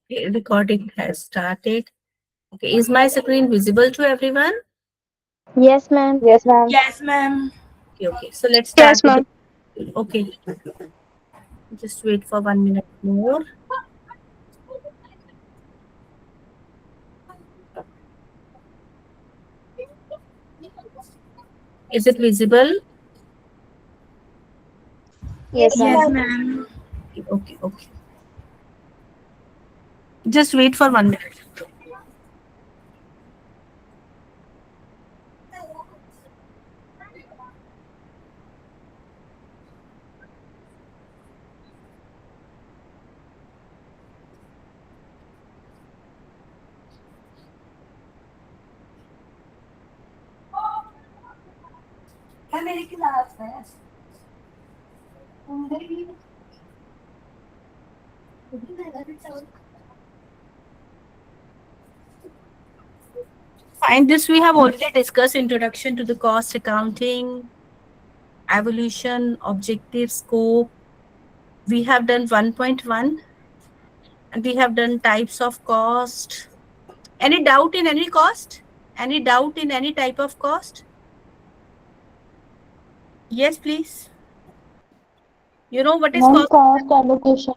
Okay, recording has started. Okay, is my screen visible to everyone? Yes, ma'am. Yes, ma'am. Yes, ma'am. Okay, okay. So let's start Yes, with the. ma'am. Okay, just wait for 1 minute more. Is it visible? Yes, Yes, ma'am. Yes, ma'am. ma'am. Okay, okay, okay. Just wait for 1 minute. Fine. This we have already discussed. Introduction to the cost accounting, evolution, objective, scope. We have done 1.1, and we have done types of cost. Any doubt in any cost? Any doubt in any type of cost? Yes, please. You know what is Ma'am, cost? cost allocation.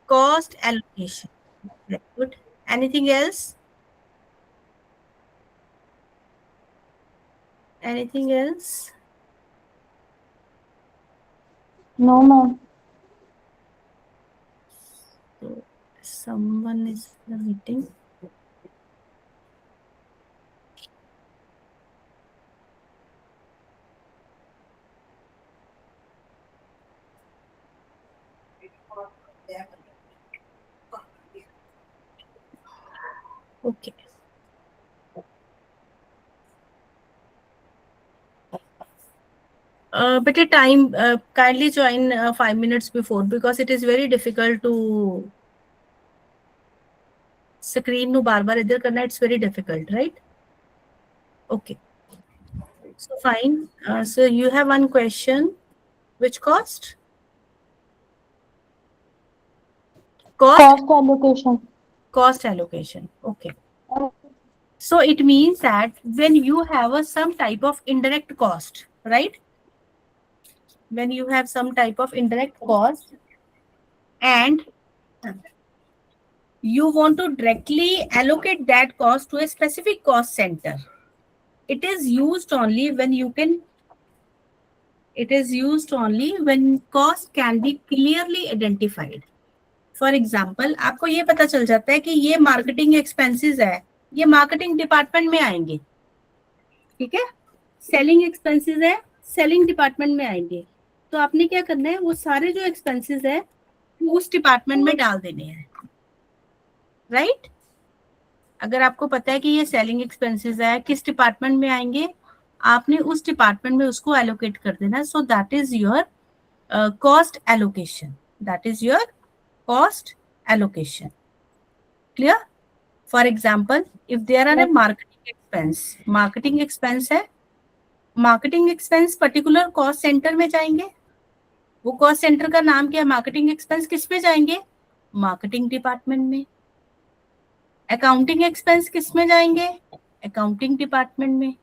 Cost allocation. Very good. Anything else? Anything else? No, ma'am. So, someone is in the meeting. Okay. But a time, kindly join 5 minutes before because it is very difficult to screen no bar bar idhar karna. It's very difficult, right? Okay. So fine. So you have one question. Which cost? Cost. Cost allocation. Cost allocation. Okay. So it means that when you have a some type of indirect cost, right? When you have some type of indirect cost and you want to directly allocate that cost to a specific cost center, it is used only when you can, it is used only when cost can be clearly identified. For example आपको ये पता चल जाता है कि ये marketing expenses है, ये मार्केटिंग डिपार्टमेंट में आएंगे, ठीक है। सेलिंग एक्सपेंसेस है, सेलिंग डिपार्टमेंट में आएंगे। तो आपने क्या करना है, वो सारे जो एक्सपेंसेस है वो उस डिपार्टमेंट में डाल देने हैं, राइट। अगर आपको पता है कि ये सेलिंग एक्सपेंसेस है, किस डिपार्टमेंट में आएंगे, आपने उस डिपार्टमेंट में उसको एलोकेट कर देना। So that is your cost allocation. That is your cost allocation. Clear? For example, if there are a marketing expense है, marketing expense particular cost center में जाएंगे। वो cost center का नाम क्या है? marketing expense किस में जाएंगे? marketing department में। accounting expense किस में जाएंगे? accounting department में,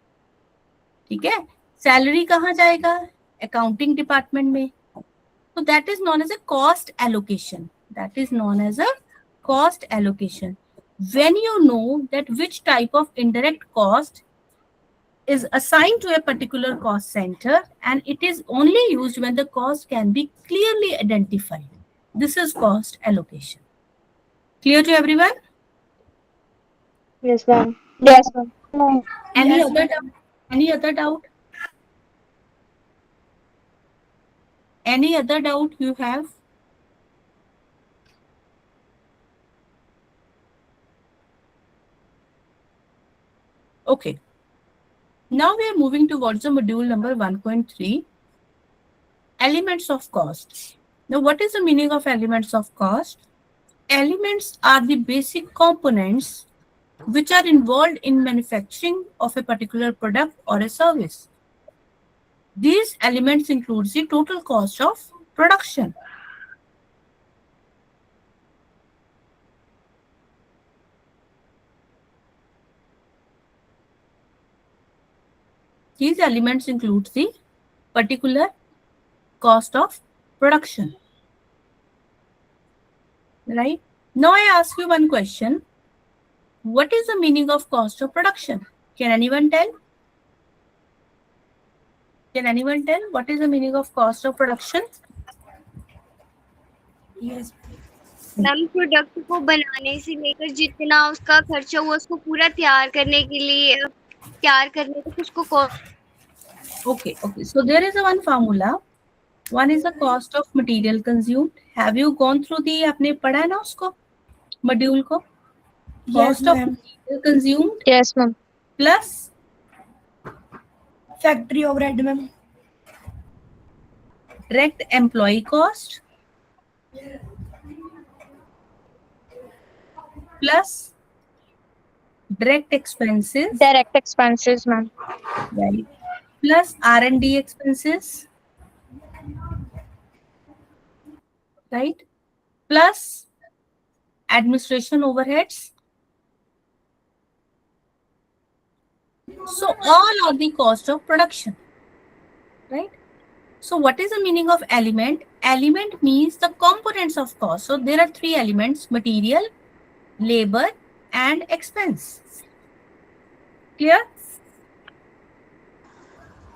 ठीक है। salary कहाँ जाएगा? accounting department में। So that is known as a cost allocation. That is known as a cost allocation. When you know that which type of indirect cost is assigned to a particular cost center and it is only used when the cost can be clearly identified. This is cost allocation. Clear to everyone? Yes, ma'am. Yes, ma'am. Any Yes, other ma'am. doubt? Any other doubt? Any other doubt you have? Okay. Now we are moving towards the module number 1.3, elements of cost. Now, what is the meaning of elements of cost? Elements are the basic components which are involved in manufacturing of a particular product or a service. These elements include the total cost of production. These elements include the particular cost of production. Right? Now I ask you one question. What is the meaning of cost of production? Can anyone tell? Can anyone tell what is the meaning of cost of production? Yes. Ma'am product को बनाने से लेकर जितना उसका खर्चा हुआ उसको पूरा तैयार करने के लिए तैयार करने तक उसको Okay. So there is a one formula. One is the cost of material consumed. Have you gone through the आपने पढ़ा है ना उसको मॉड्यूल को? Yes, Cost of ma'am. material consumed Yes, ma'am. plus Factory overhead, ma'am. direct employee cost plus direct expenses, Direct expenses, ma'am. right, plus R&D expenses, right, plus administration overheads. So all are the cost of production, right? So what is the meaning of element? Element means the components of cost. So there are three elements: material, labor, and expense. Clear?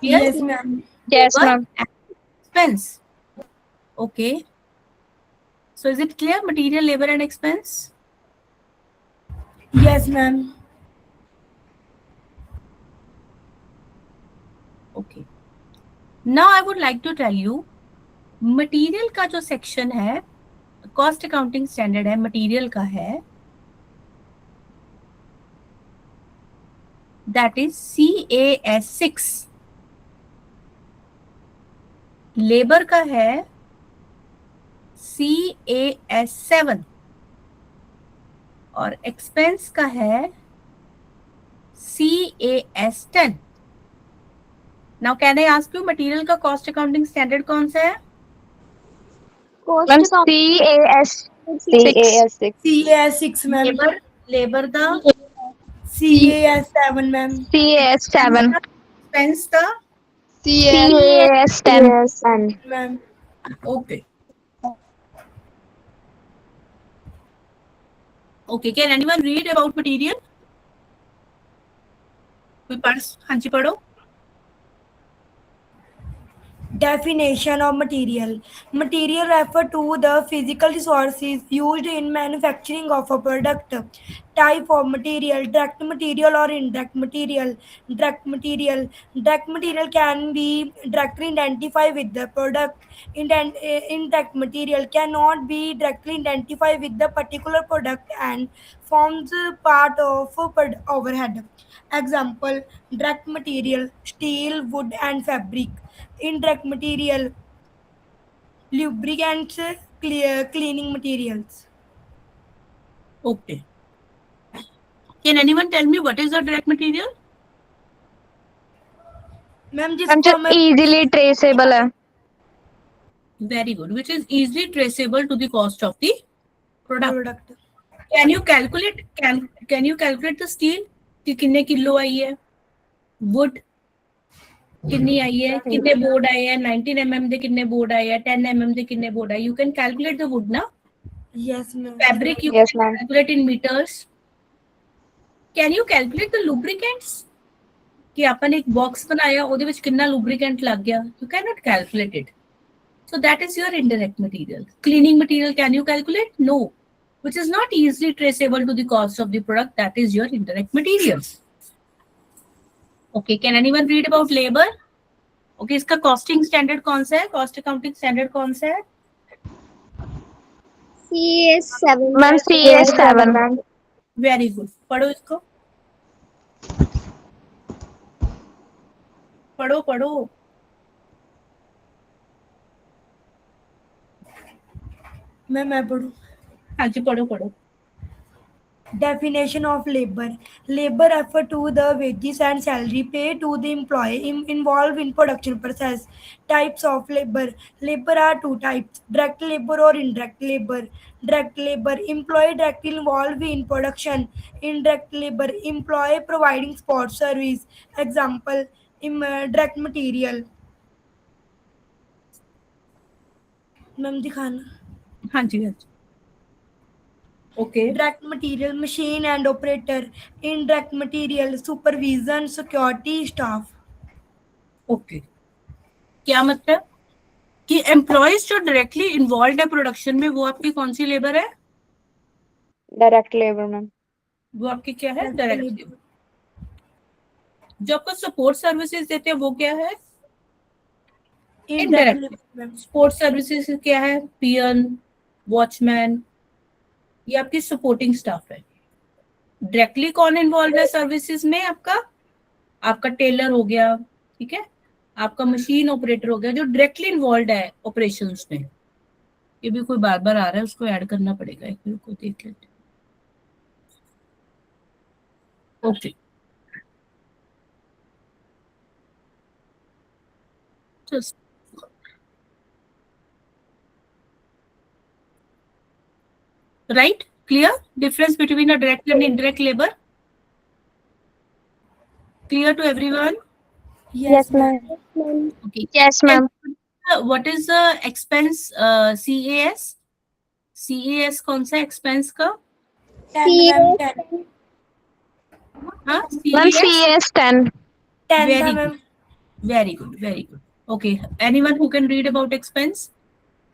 Clear? Yes, ma'am. Yes, Labor ma'am. and expense. Okay. So is it clear? Material, labor, and expense? Yes, ma'am. Okay. Now I would like to tell you, material का जो section है, cost accounting standard है, material का है, that is CAS6. Labour का है CAS7 और expense का है CAS10. Now can I ask you, material का कॉस्ट अकाउंटिंग स्टैंडर्ड कौन सा है? Ma'am, CAS6. CAS6, ma'am. Labour का CAS7, ma'am. CAS7. एक्सपेंस का CAS10. Ma'am. Okay. Okay, can anyone read about material? कोई पढ़? हाँ जी पढ़ो. Definition of material. Material refer to the physical resources used in manufacturing of a product. Type of material: direct material or indirect material. Direct material. Direct material can be directly identified with the product. Indirect material cannot be directly identified with the particular product and forms part of overhead. Example: direct material, steel, wood, and fabric. Indirect material, lubricants, cleaning materials. Okay. Can anyone tell me what is the direct material? Ma'am Ma'am, जिसको just मैं easily traceable है. Very good. Which is easily traceable to the cost of the product. Product Can you calculate? Can you calculate the steel? कि कितने kilo आई है? Wood कितनी आई है? कितने board आए हैं? 19 mm ਦੇ कितने बोर्ड आए हैं? 10 mm ਦੇ कितने बोर्ड आए? You can calculate the wood, ना? Yes ma'am Fabric you Yes, can ma'am. calculate in meters. Can you calculate the lubricants? कि अपन एक बॉक्स बनाया, ਉਹਦੇ ਵਿੱਚ कितना lubricant लग गया? You cannot calculate it. So that is your indirect material. Cleaning material, can you calculate? No. Which is not easily traceable to the cost of the product. That is your indirect materials. Okay, can anyone read about labor? Okay, इसका costing standard कौन सा है? Cost accounting standard कौन सा है? CAS7. Ma'am, CAS7. Ma'am. Very good. पढ़ो इसको. पढ़ो. मैं पढ़ूँ. हाँ जी पढ़ो. Definition of labor. Labor refer to the wages and salary paid to the employee involved in production process. Types of labor. Labor are two types: direct labor or indirect labor. Direct labor, employee directly involved in production. Indirect labor, employee providing support service. Example: direct material. Ma'am दिखाना। हाँ जी, हाँ जी। Okay, direct material machine and operator, indirect material supervision security staff. Okay. क्या मतलब कि employees जो directly involve है प्रोडक्शन में, वो आपकी कौन सी लेबर है? Direct labour ma'am. वो आपकी क्या है? Direct direct labor. लेबर। जो आपको सपोर्ट सर्विसेज देते हैं वो क्या है? Indirect indirect. Labour ma'am. Support services क्या है? पियन, वॉचमैन, ये आपकी सपोर्टिंग स्टाफ है। डायरेक्टली कौन इन्वॉल्व है सर्विसेज में? आपका टेलर हो गया, ठीक है, आपका मशीन ऑपरेटर हो गया, जो डायरेक्टली इन्वॉल्व है ऑपरेशंस में। ये भी कोई बार बार आ रहा है, उसको ऐड करना पड़ेगा, एक मिनट को देख लेते। Okay, right, clear difference between a direct and indirect labor? Clear to everyone? Yes ma'am. Okay. Yes ma'am. What is the expense? CAS? CAS कौन सा expense का? 10 मैम 10 हाँ, Ma'am CAS? CAS 10. 10 Very था good. Ma'am. Very good, very good. Okay, anyone who can read about expense?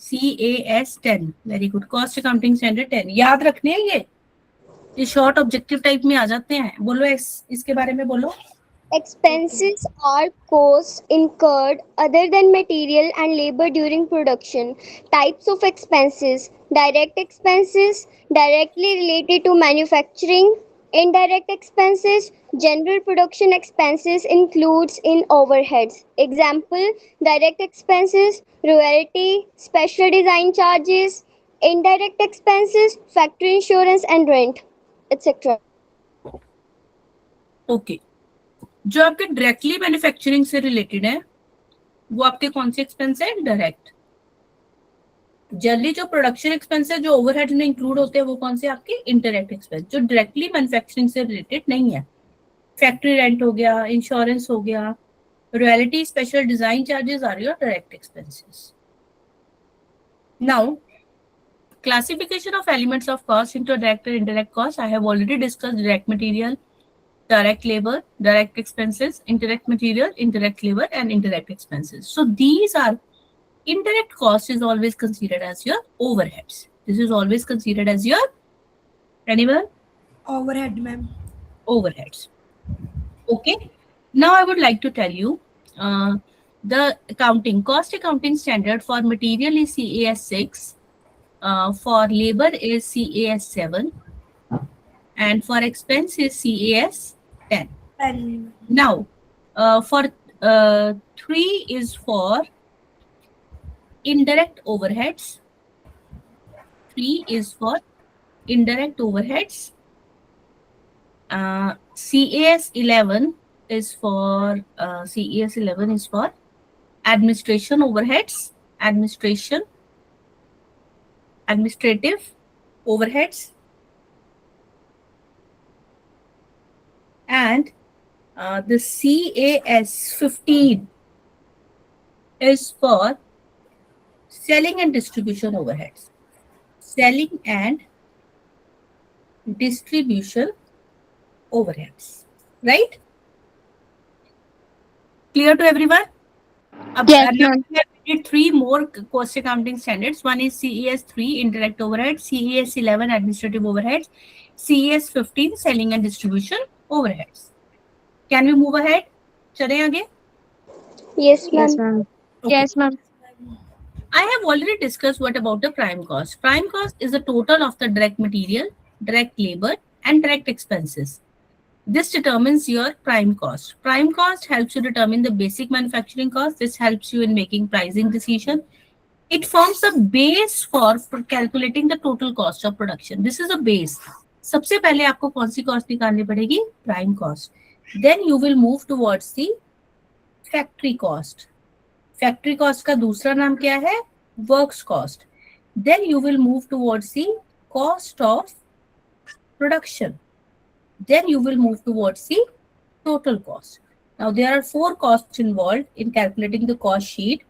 CAS 10. Very good. Cost accounting standard 10. याद रखने हैं ये short objective type में आ जाते हैं। बोलो इसके बारे में बोलो। Expenses are costs incurred other than material and labor during production. Types of expenses: direct expenses, directly related to manufacturing. Indirect expenses, general production expenses includes in overheads. Example: direct expenses, royalty, special design charges. Indirect expenses, factory insurance and rent, etc. Okay, जो आपके directly manufacturing से related है वो आपके कौन से expense है? Direct. Generally जो प्रोडक्शन एक्सपेंस है जो ओवरहेड में इंक्लूड होते हैं वो कौन से? आपके इंडायरेक्ट एक्सपेंस, जो डायरेक्टली मैन्युफैक्चरिंग से रिलेटेड नहीं है। फैक्ट्री रेंट हो गया, इंश्योरेंस हो गया, royalty, special design charges are your direct expenses. Now classification of elements of cost into direct and indirect cost. I have already discussed direct material, direct labor, direct expenses, indirect material, indirect labor, and indirect expenses. So these are indirect cost is always considered as your overheads. This is always considered as your anyone? Overhead ma'am. Overheads. Okay. Now I would like to tell you the cost accounting standard for material is CAS 6. For labor is CAS 7 and for expense is CAS 10. 10 Now, for 3 is for indirect overheads. 3 is for indirect overheads. CAS 11 is for CAS 11 is for administration overheads, administrative overheads, and the CAS 15 is for selling and distribution overheads. Selling and distribution overheads. Right? Clear to everyone? Yes, ma'am. We have added 3 more cost accounting standards. One is CAS 3 indirect overheads, CAS 11 administrative overheads, CAS 15 selling and distribution overheads. Can we move ahead? चलें आगे? Yes, ma'am. Yes ma'am. Okay. Yes ma'am. I have already discussed what about the prime cost. Prime cost is the total of the direct material, direct labor, and direct expenses. This determines your prime cost. Prime cost helps you determine the basic manufacturing cost. This helps you in making pricing decision. It forms the base for calculating the total cost of production. This is a base. सबसे पहले आपको कौन सी cost निकालनी पड़ेगी? Prime cost. Then you will move towards the factory cost. Factory cost का दूसरा नाम क्या है? Works cost. Then you will move towards the cost of production. Then you will move towards the total cost. Now there are 4 costs involved in calculating the cost sheet: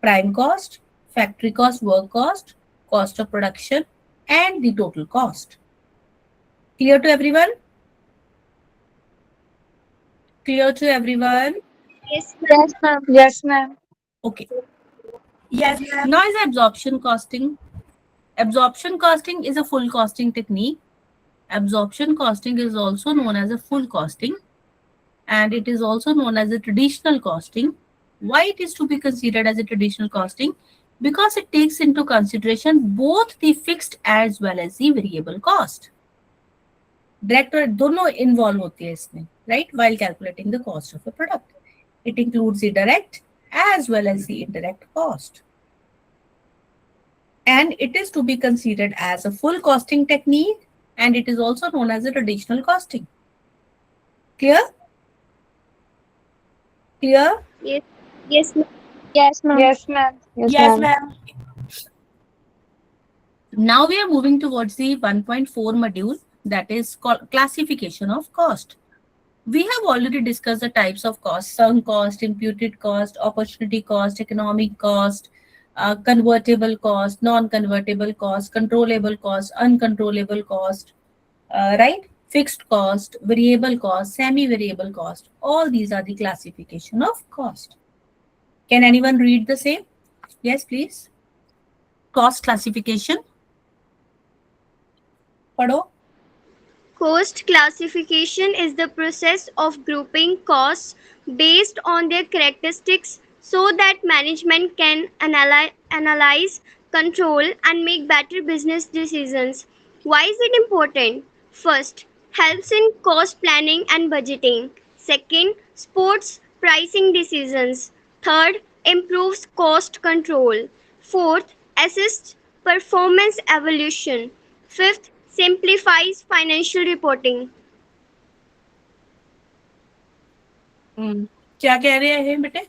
prime cost, factory cost, work cost, cost of production, and the total cost. Clear to everyone? Clear to everyone? Yes, ma'am. Yes, ma'am. Yes, ma'am. Okay. Yes, ma'am. Now is absorption costing. Absorption costing is a full costing technique. Absorption costing is also known as a full costing, and it is also known as a traditional costing. Why it is to be considered as a traditional costing? Because it takes into consideration both the fixed as well as the variable cost. Direct और दोनों involve होती है इसमें, right, while calculating the cost of a product. It includes the direct as well as the indirect cost. And it is to be considered as a full costing technique, and it is also known as a traditional costing. Clear? Clear? Yes, yes, ma'am. Yes, ma'am. Yes, ma'am. Yes, ma'am. Now we are moving towards the 1.4 module, that is called classification of cost. We have already discussed the types of cost: sunk cost, imputed cost, opportunity cost, economic cost, convertible cost, non-convertible cost, controllable cost, uncontrollable cost, right? Fixed cost, variable cost, semi-variable cost. All these are the classification of cost. Can anyone read the same? Yes, please. Cost classification. Padho. Cost classification is the process of grouping costs based on their characteristics so that management can analyze, control, and make better business decisions. Why is it important? First, helps in cost planning and budgeting. Second, supports pricing decisions. Third, improves cost control. Fourth, assists performance evaluation. Fifth, simplifies financial reporting. क्या कह रहे हैं बेटे?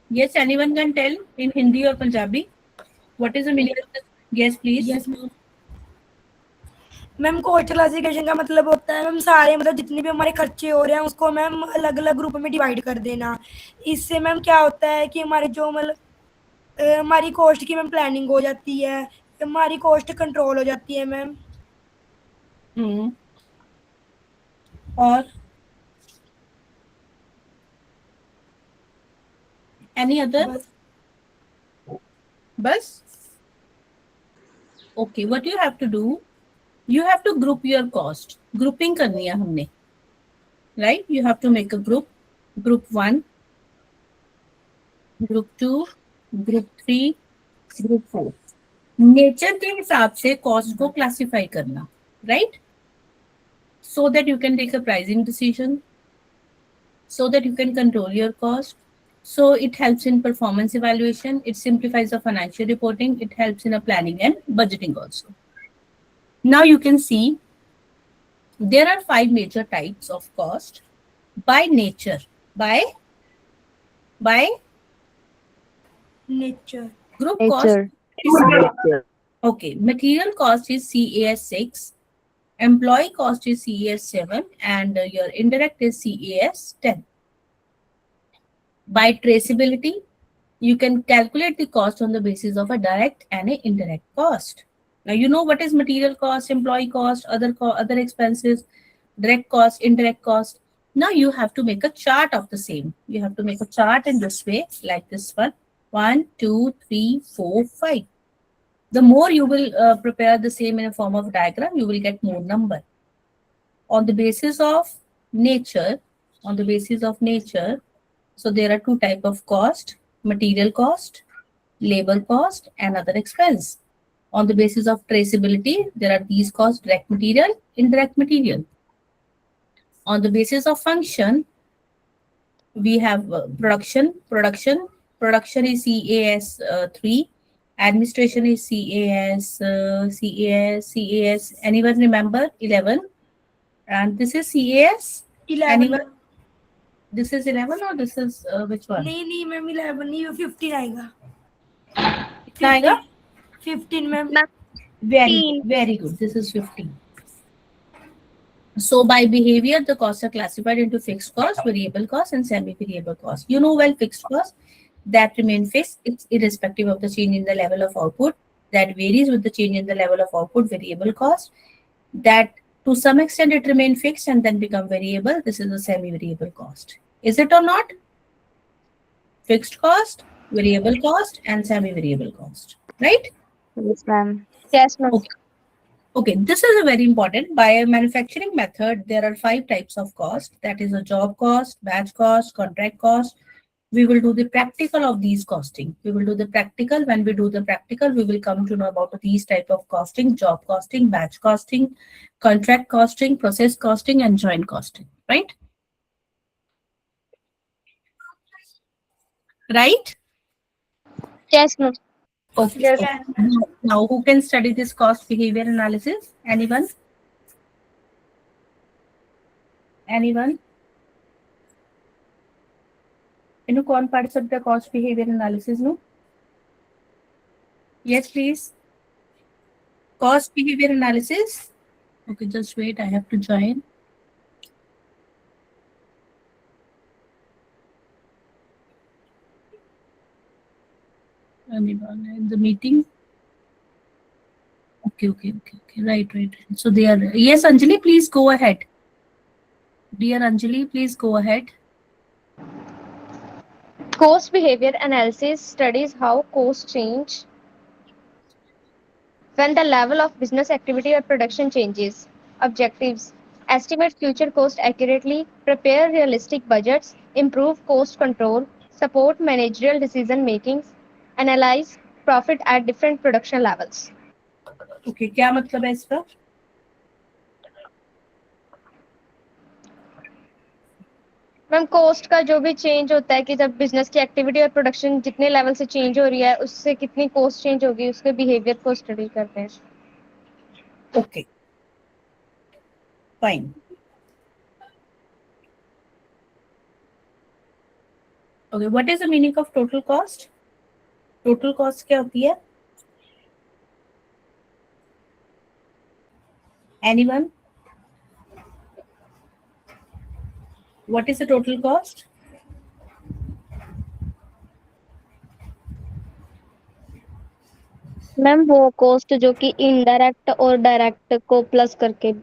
Yes, anyone can tell in Hindi or Punjabi what is the meaning of this? Yes, please. Yes, ma'am. Ma'am cost classification का मतलब होता है ma'am सारे मतलब जितने भी हमारे खर्चे हो रहे हैं उसको मैम अलग अलग ग्रुप में डिवाइड कर देना. इससे मैम क्या होता है कि हमारे जो मतलब हमारी कॉस्ट की मैम प्लानिंग हो जाती है, हमारी कॉस्ट कंट्रोल हो जाती है मैम. और any other? Bus? Okay, what you have to do, you have to group your cost. Grouping करनी है हमने, right? You have to make a group. Group 1, Group 2, Group 3, Group 4. Nature के हिसाब से कॉस्ट को क्लासिफाई करना, right? So that you can take a pricing decision, so that you can control your cost. So it helps in performance evaluation, it simplifies the financial reporting, it helps in a planning and budgeting also. Now you can see there are 5 major types of cost by nature. By nature. Group Nature. cost. Okay, material cost is CAS 6, employee cost is CAS 7, and your indirect is CAS 10. By traceability, you can calculate the cost on the basis of a direct and an indirect cost. Now you know what is material cost, employee cost, other expenses, direct cost, indirect cost. Now you have to make a chart of the same. You have to make a chart in this way, like this one. 1, 2, 3, 4, 5. The more you will prepare the same in a form of diagram, you will get more number. On the basis of nature, so there are 2 types of cost: material cost, labor cost, and other expense. On the basis of traceability, there are these costs: direct material, indirect material. On the basis of function, we have production is CAS 3, administration is CAS, anyone remember? 11. And this is CAS? 11. Anyone? This is 11 or this is which one? नहीं ma'am 11 नहीं, 15 आएगा. कितना आएगा? 15 ma'am. Very good. This is 15. So by behavior, the costs are classified into fixed cost, variable cost, and semi-variable cost. You know well fixed cost that remain fixed. It's irrespective of the change in the level of output. That varies with the change in the level of output. Variable cost that to some extent it remain fixed and then become variable. This is a semi-variable cost. Is it or not? Fixed cost, variable cost, and semi-variable cost. Right? Yes, ma'am. Yes, ma'am. Okay. Okay, this is a very important. By a manufacturing method, there are 5 types of cost. That is a job cost, batch cost, contract cost. We will do the practical of these costing. We will do the practical. When we do the practical, we will come to know about these type of costing: job costing, batch costing, contract costing, process costing, and joint costing. Right? Right? Yes, ma'am. Okay. Yes, Okay. Now, who can study this cost behavior analysis? Anyone? Anyone? इन्हों कौन पढ़ सकता है cost behavior analysis no? Yes, please. Cost behavior analysis. Okay, just wait. I have to join. Anyone in the meeting? Okay. Right. So they are. Yes, Anjali, please go ahead. Dear Anjali, please go ahead. Cost behavior analysis studies how costs change when the level of business activity or production changes. Objectives: estimate future cost accurately, prepare realistic budgets, improve cost control, support managerial decision making, analyze profit at different production levels. Okay, क्या मतलब है इसका? Ma'am cost का जो भी change होता है कि जब बिजनेस की एक्टिविटी और प्रोडक्शन जितने लेवल से चेंज हो रही है उससे कितनी कॉस्ट चेंज होगी उसके बिहेवियर को स्टडी करते हैं. Okay. Fine. Okay, what is the meaning of total cost? Total cost क्या होती है? Anyone? What is the total cost? Ma'am वो कॉस्ट जो कि इनडायरेक्ट और डायरेक्ट को प्लस करके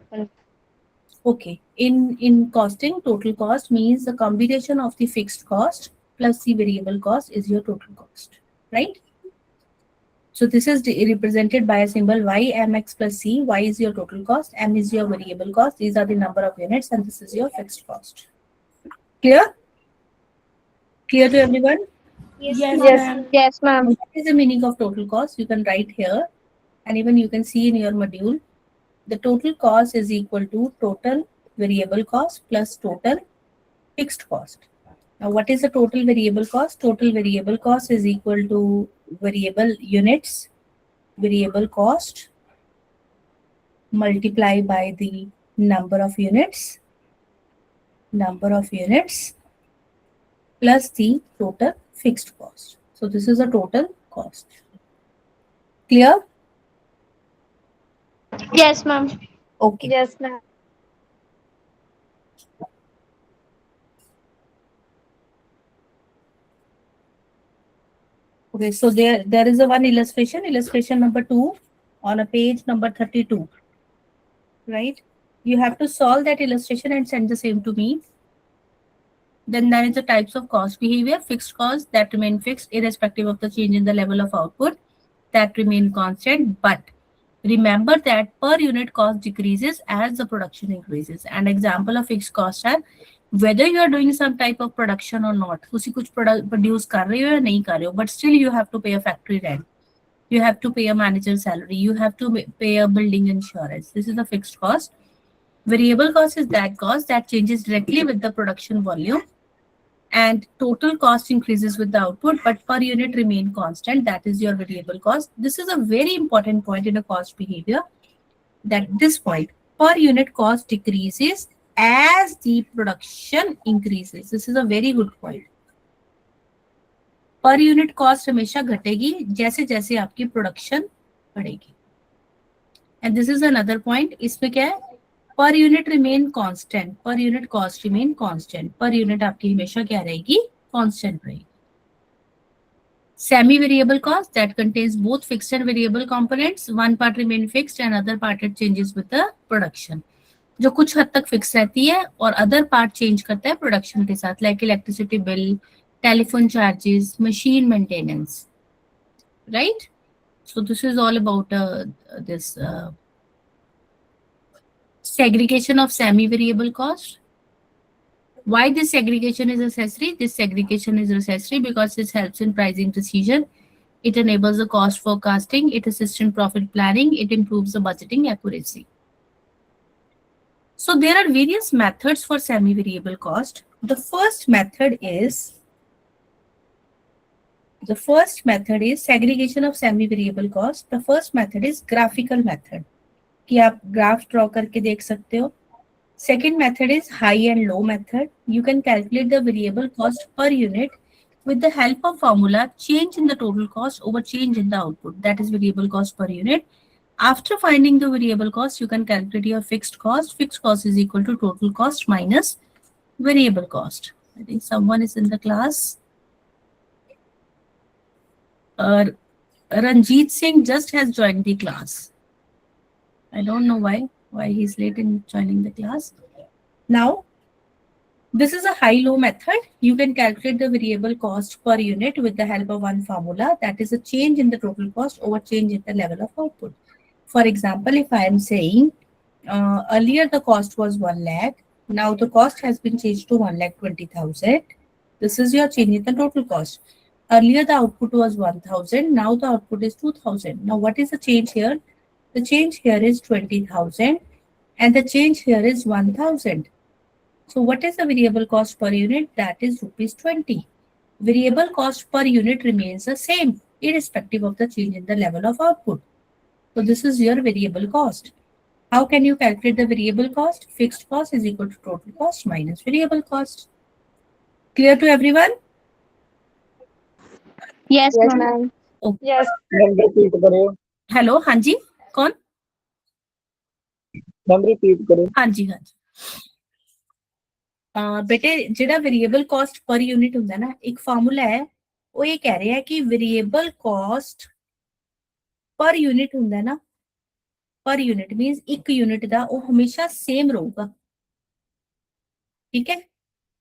Okay, in costing, total cost means the combination of the fixed cost plus the variable cost is your total cost, right? So this is represented by a symbol y, mx plus c. Y is your total cost, m is your variable cost. These are the number of units, and this is your fixed cost. Clear? Clear to everyone? Yes, Yes. yes ma'am. What is the meaning of total cost? You can write here, and even you can see in your module. The total cost is equal to total variable cost plus total fixed cost. Now, what is the total variable cost? Total variable cost is equal to variable units, variable cost multiply by the number of units plus the total fixed cost. So this is a total cost. Clear? Yes ma'am. Okay. Yes, ma'am. Okay, so there is a one illustration number 2 on a page number 32, right? You have to solve that illustration and send the same to me. Then there is the types of cost behavior: fixed costs that remain fixed irrespective of the change in the level of output, that remain constant, but remember that per unit cost decreases as the production increases. And example of fixed costs are whether you are doing some type of production or not, उसी कुछ produce कर रहे हो या नहीं कर रहे हो, but still you have to pay a factory rent, you have to pay a manager's salary, you have to pay a building insurance. This is a fixed cost. Variable cost is that cost that changes directly with the production volume, and total cost increases with the output, but per unit remain constant. That is your variable cost. This is a very important point in a cost behavior, that this point, per unit cost decreases as the production increases. This is a very good point. Per unit cost हमेशा घटेगी जैसे जैसे आपकी production बढ़ेगी. And this is another point. इसमें क्या है? Per unit remain constant, per unit cost remain constant, per unit आपकी हमेशा क्या रहेगी, कांस्टेंट रहेगी. Semi variable cost that contains both fixed and variable components, one part remain fixed and other part it changes with the production. जो कुछ हद तक fix रहती है और अदर पार्ट चेंज करता है प्रोडक्शन के साथ, like electricity bill, telephone charges, machine maintenance, right. So this is all about this segregation of semi-variable cost. Why this segregation is necessary? This segregation is necessary because it helps in pricing decision. It enables the cost forecasting. It assists in profit planning. It improves the budgeting accuracy. So there are various methods for semi-variable cost. The first method is segregation of semi-variable cost. The first method is graphical method. कि आप graph draw करके देख सकते हो. Second method is high and low method. You can calculate the variable cost per unit with the help of formula change in the total cost over change in the output. That is variable cost per unit. After finding the variable cost, you can calculate your fixed cost. Fixed cost is equal to total cost minus variable cost. I think someone is in the class. Ranjit Singh just has joined the class. I don't know why he's late in joining the class. Now, this is a high-low method. You can calculate the variable cost per unit with the help of one formula. That is a change in the total cost over change in the level of output. For example, if I am saying earlier the cost was 1 lakh, now the cost has been changed to 1,20,000. This is your change in the total cost. Earlier the output was 1,000, now the output is 2,000. Now what is the change here? The change here is 20,000 and the change here is 1,000. So what is the variable cost per unit? That is rupees 20. Variable cost per unit remains the same irrespective of the change in the level of output. So this is your variable cost. How can you calculate the variable cost? Fixed cost is equal to total cost minus variable cost. Clear to everyone? Yes, Yes, ma'am. ma'am. Okay. Yes. Ma'am repeat करो. Hello, हाँ जी, कौन? Ma'am repeat करो. हाँ जी. बेटे ਜਿਹੜਾ variable cost per unit ਹੁੰਦਾ ਨਾ, ਇੱਕ ਫਾਰਮੂਲਾ ਹੈ, ਉਹ ਇਹ ਕਹਿ ਰਿਹਾ ਹੈ ਕਿ वेरिएबल कॉस्ट पर यूनिट ਹੁੰਦਾ ਨਾ, पर यूनिट मींस ਇੱਕ यूनिट ਦਾ ਉਹ ਹਮੇਸ਼ਾ ਸੇਮ ਰਹੂਗਾ. ਠੀਕ ਹੈ.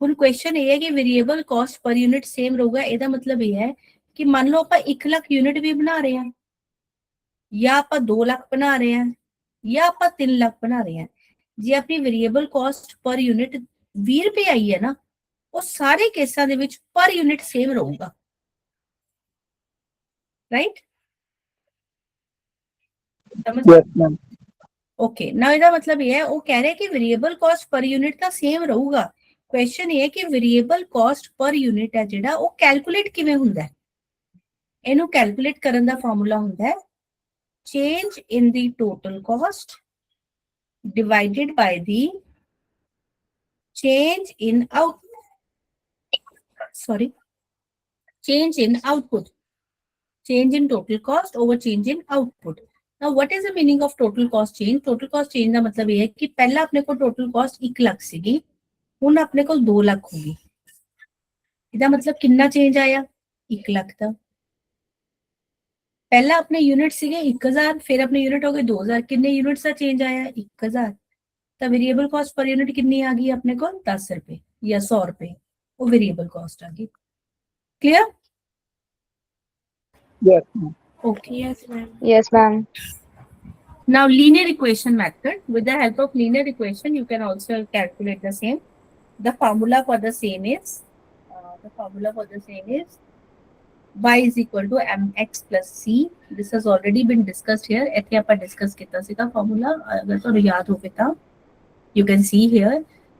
ਹੁਣ ਕੁਐਸਚਨ ਇਹ ਹੈ ਕਿ variable cost per unit same ਰਹੂਗਾ, ਇਹਦਾ ਮਤਲਬ ਇਹ ਹੈ ਕਿ ਮੰਨ ਲਓ ਆਪਾਂ 1 ਲੱਖ यूनिट ਵੀ ਬਣਾ ਰਹੇ ਹਾਂ, ਜਾਂ ਆਪਾਂ 2 ਲੱਖ ਬਣਾ ਰਹੇ ਹਾਂ, ਜਾਂ ਆਪਾਂ 3 ਲੱਖ ਬਣਾ ਰਹੇ ਹਾਂ, ਜੇ ਆਪਣੀ वेरिएबल कॉस्ट पर यूनिट 20 ਰੁਪਏ ਆਈ ਹੈ ਨਾ, ਉਹ ਸਾਰੇ ਕੇਸਾਂ ਦੇ ਵਿੱਚ ਪਰ यूनिट ਸੇਮ ਰਹੂਗਾ. Right? Yes ma'am. Okay. Now ਇਹਦਾ ਮਤਲਬ ਇਹ ਹੈ, ਉਹ ਕਹਿ ਰਿਹਾ ਕਿ वेरिएबल कॉस्ट पर यूनिट ਤਾਂ ਸੇਮ ਰਹੂਗਾ. ਕੁਐਸਚਨ ਇਹ ਹੈ ਕਿ वेरिएबल कॉस्ट पर यूनिट ਹੈ ਜਿਹੜਾ, ਉਹ ਕੈਲਕੂਲੇਟ ਕਿਵੇਂ ਹੁੰਦਾ ਹੈ? ਇਹਨੂੰ ਕੈਲਕੂਲੇਟ ਕਰਨ ਦਾ ਫਾਰਮੂਲਾ ਹੁੰਦਾ ਹੈ change in the total caste divided by the change in change in output. Change in total cost over change in output. Now what is the meaning of total cost change? Total cost change ਦਾ ਮਤਲਬ ਇਹ ਹੈ ਕਿ ਪਹਿਲਾਂ ਆਪਣੇ ਕੋਲ total cost 1 lakh ਸੀਗੀ, ਹੁਣ ਆਪਣੇ ਕੋਲ 2 ਲੱਖ ਹੋ ਗਈ. ਇਹਦਾ ਮਤਲਬ ਕਿੰਨਾ ਚੇਂਜ ਆਇਆ? 1 ਲੱਖ ਦਾ. ਪਹਿਲਾਂ ਆਪਣੇ यूनिट ਸੀਗੇ 1000, ਫਿਰ ਆਪਣੇ यूनिट ਹੋ ਗਏ 2000. ਕਿੰਨੇ यूनिट्स ਦਾ ਚੇਂਜ ਆਇਆ? 1000. ਤਾਂ वेरिएबल कॉस्ट पर यूनिट कितनी आ गई अपने को? 10 रुपए या 100 रुपए, वो वेरिएबल कॉस्ट आ गई. Clear? Yes ma'am. Okay. Yes, ma'am. Yes, ma'am. Now linear equation method. With the help of linear equation, you can also calculate the same. The formula for the same is y is equal to mx plus c. This has already been discussed here. ਇੱਥੇ ਆਪਾਂ discuss ਕੀਤਾ ਸੀਗਾ formula. ਅਗਰ ਤੁਹਾਨੂੰ ਯਾਦ ਹੋਵੇ ਤਾਂ you can see here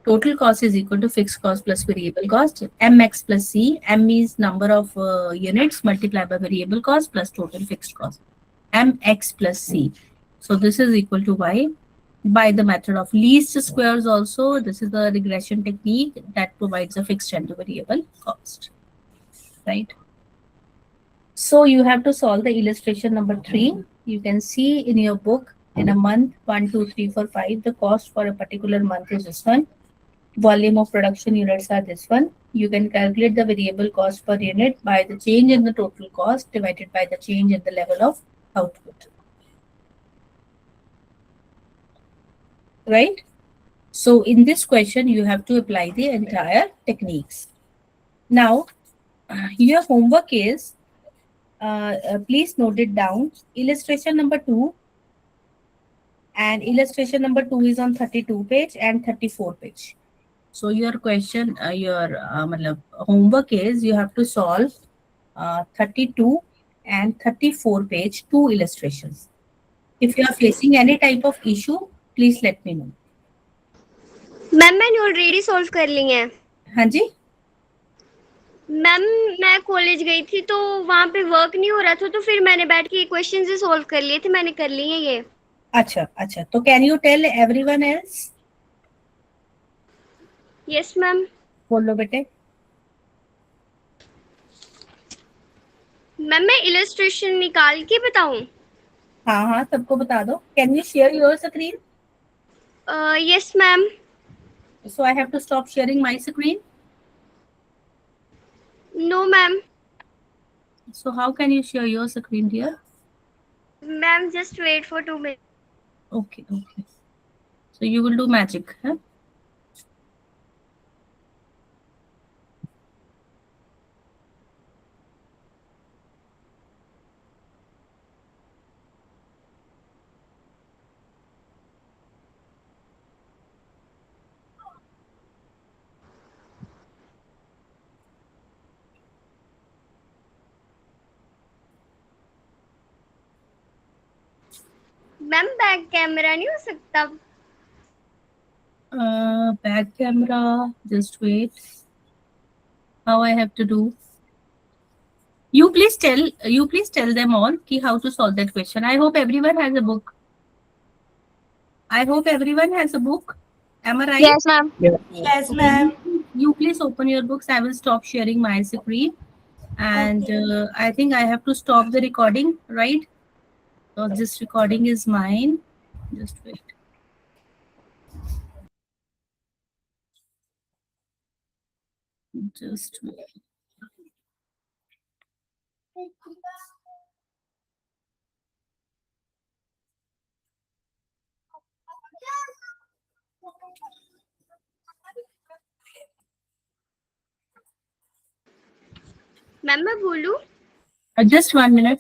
total cost is equal to fixed cost plus variable cost, mx plus c. M is number of units multiplied by variable cost plus total fixed cost, mx plus c. So this is equal to y. By the method of least squares also, this is the regression technique that provides a fixed and a variable cost, right? So you have to solve the illustration number 3. You can see in your book In a month 1, 2, 3, 4, 5, the cost for a particular month is this one. Volume of production units are this one. You can calculate the variable cost per unit by the change in the total cost divided by the change in the level of output. Right? So in this question, you have to apply the entire techniques. Now, your homework is, please note it down, illustration number 2, and illustration number 2 is on 32 page and 34 page. So your question, your homework is you have to solve 32 and 34 page 2 illustrations. If you are facing any type of issue, please let me know. Ma'am मैंने already solve कर ली है। हाँ जी, ma'am मैं college गई थी तो वहाँ पे वर्क नहीं हो रहा था, तो फिर मैंने बैठ के क्वेश्चंस ही सॉल्व कर लिए थे, मैंने कर लिए हैं ये। अच्छा अच्छा, तो can you tell everyone else? Yes ma'am. बोलो बेटे। मैम मैं इलस्ट्रेशन निकाल के बताऊं? हाँ हाँ, सबको बता दो। Can you share your screen? Yes ma'am. So I have to stop sharing my screen. No ma'am. So how can you share your screen, dear? Ma'am just wait for 2 minute. Okay, okay. So you will do magic, huh? Ma'am back camera नहीं हो सकता? Back camera, just wait. How I have to do? You please tell them all ki how to solve that question. I hope everyone has a book. I hope everyone has a book. Am I right? Yes, ma'am. Yes, ma'am. You please open your books. I will stop sharing my screen. And I think I have to stop the recording, right? So this recording is mine. Just wait. Just wait. Ma'am मैं बोलूं? Just 1 minute.